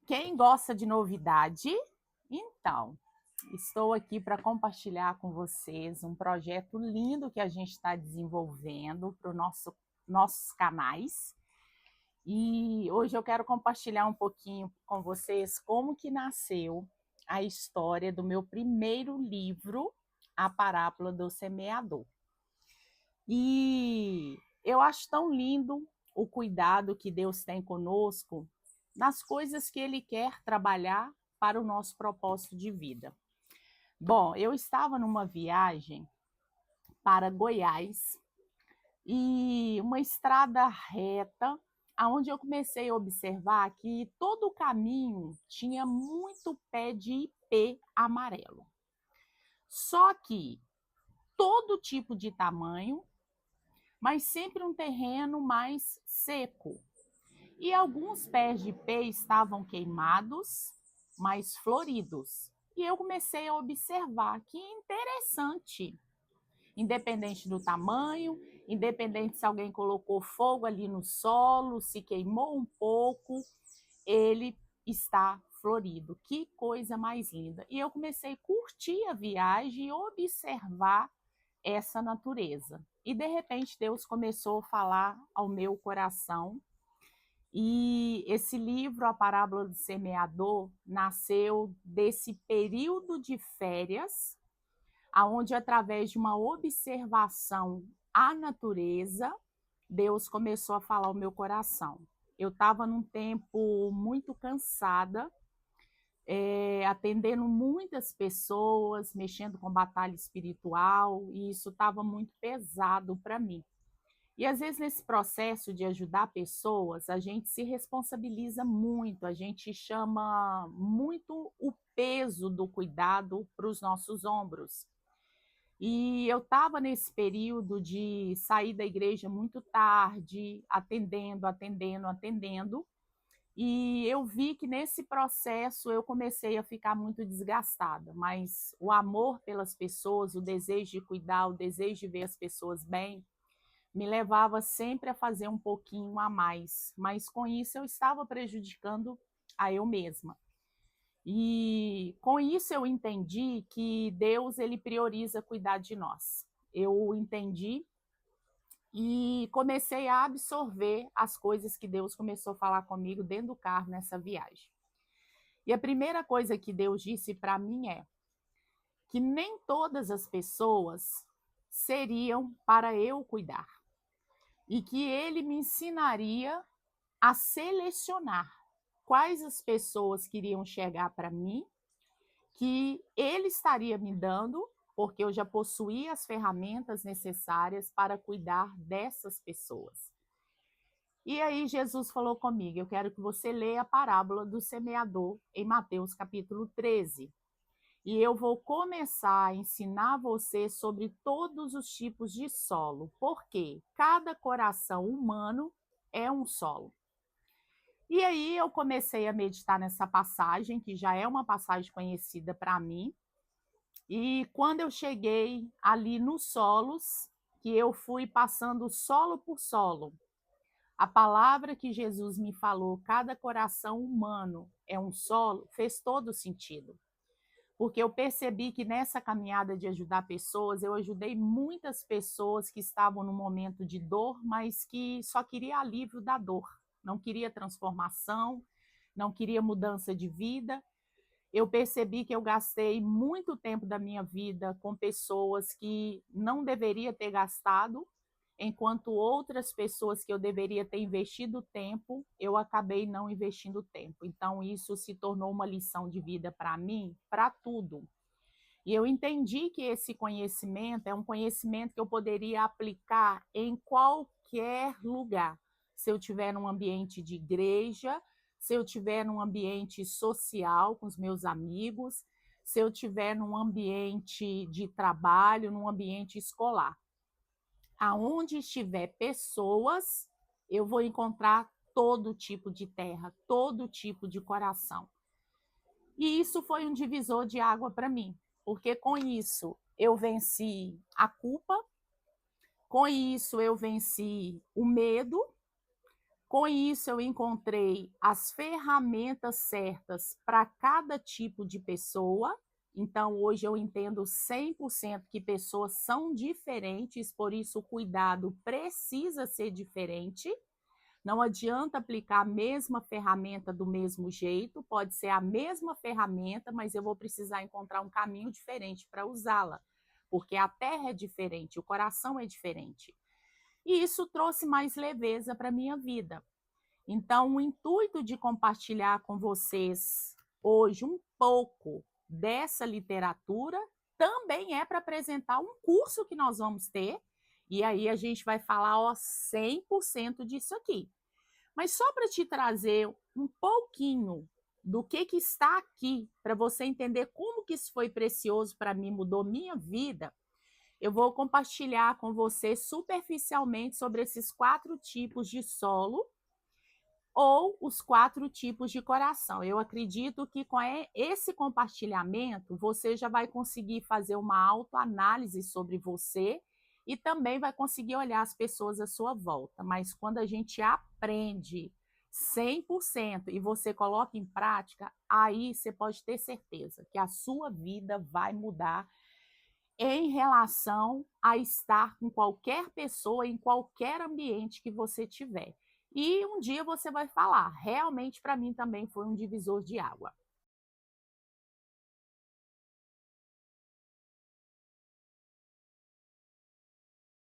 Quem gosta de novidade? Então, estou aqui para compartilhar com vocês um projeto lindo que a gente está desenvolvendo para nossos canais. E hoje eu quero compartilhar um pouquinho com vocês como que nasceu a história do meu primeiro livro, A Parábola do Semeador. E eu acho tão lindo o cuidado que Deus tem conosco nas coisas que Ele quer trabalhar para o nosso propósito de vida. Bom, eu estava numa viagem para Goiás e uma estrada reta, aonde eu comecei a observar que todo o caminho tinha muito pé de ipê amarelo. Só que todo tipo de tamanho, mas sempre um terreno mais seco. E alguns pés de ipê estavam queimados, mas floridos. E eu comecei a observar que interessante, independente do tamanho, independente se alguém colocou fogo ali no solo, se queimou um pouco, ele está florido. Que coisa mais linda. E eu comecei a curtir a viagem e observar essa natureza. E de repente Deus começou a falar ao meu coração. E esse livro, A Parábola do Semeador, nasceu desse período de férias, aonde através de uma observação à natureza, Deus começou a falar ao meu coração. Eu estava num tempo muito cansada, atendendo muitas pessoas, mexendo com batalha espiritual, e isso estava muito pesado para mim. E às vezes nesse processo de ajudar pessoas, a gente se responsabiliza muito, a gente chama muito o peso do cuidado para os nossos ombros. E eu estava nesse período de sair da igreja muito tarde, atendendo, e eu vi que nesse processo eu comecei a ficar muito desgastada, mas o amor pelas pessoas, o desejo de cuidar, o desejo de ver as pessoas bem, me levava sempre a fazer um pouquinho a mais, mas com isso eu estava prejudicando a eu mesma. E com isso eu entendi que Deus ele prioriza cuidar de nós. Eu entendi e comecei a absorver as coisas que Deus começou a falar comigo dentro do carro nessa viagem. E a primeira coisa que Deus disse para mim é que nem todas as pessoas seriam para eu cuidar e que ele me ensinaria a selecionar quais as pessoas queriam chegar para mim, que ele estaria me dando, porque eu já possuía as ferramentas necessárias para cuidar dessas pessoas. E aí Jesus falou comigo, eu quero que você leia a parábola do semeador em Mateus capítulo 13. E eu vou começar a ensinar você sobre todos os tipos de solo, porque cada coração humano é um solo. E aí eu comecei a meditar nessa passagem, que já é uma passagem conhecida para mim. E quando eu cheguei ali nos solos, que eu fui passando solo por solo, a palavra que Jesus me falou, cada coração humano é um solo, fez todo sentido. Porque eu percebi que nessa caminhada de ajudar pessoas, eu ajudei muitas pessoas que estavam num momento de dor, mas que só queria alívio da dor, não queria transformação, não queria mudança de vida. Eu percebi que eu gastei muito tempo da minha vida com pessoas que não deveria ter gastado, enquanto outras pessoas que eu deveria ter investido tempo, eu acabei não investindo tempo. Então, isso se tornou uma lição de vida para mim, para tudo. E eu entendi que esse conhecimento é um conhecimento que eu poderia aplicar em qualquer lugar. Se eu tiver num ambiente de igreja, se eu tiver num ambiente social com os meus amigos, se eu tiver num ambiente de trabalho, num ambiente escolar. Aonde estiver pessoas, eu vou encontrar todo tipo de terra, todo tipo de coração. E isso foi um divisor de água para mim, porque com isso eu venci a culpa, com isso eu venci o medo, Com isso, eu encontrei as ferramentas certas para cada tipo de pessoa. Então, hoje eu entendo 100% que pessoas são diferentes, por isso o cuidado precisa ser diferente. Não adianta aplicar a mesma ferramenta do mesmo jeito, pode ser a mesma ferramenta, mas eu vou precisar encontrar um caminho diferente para usá-la, porque a terra é diferente, o coração é diferente. E isso trouxe mais leveza para a minha vida. Então, o intuito de compartilhar com vocês hoje um pouco dessa literatura também é para apresentar um curso que nós vamos ter, e aí a gente vai falar, ó, 100% disso aqui. Mas só para te trazer um pouquinho do que está aqui, para você entender como que isso foi precioso para mim, mudou minha vida, eu vou compartilhar com você superficialmente sobre esses 4 tipos de solo ou os 4 tipos de coração. Eu acredito que com esse compartilhamento, você já vai conseguir fazer uma autoanálise sobre você e também vai conseguir olhar as pessoas à sua volta. Mas quando a gente aprende 100% e você coloca em prática, aí você pode ter certeza que a sua vida vai mudar em relação a estar com qualquer pessoa, em qualquer ambiente que você tiver. E um dia você vai falar, realmente para mim também foi um divisor de água.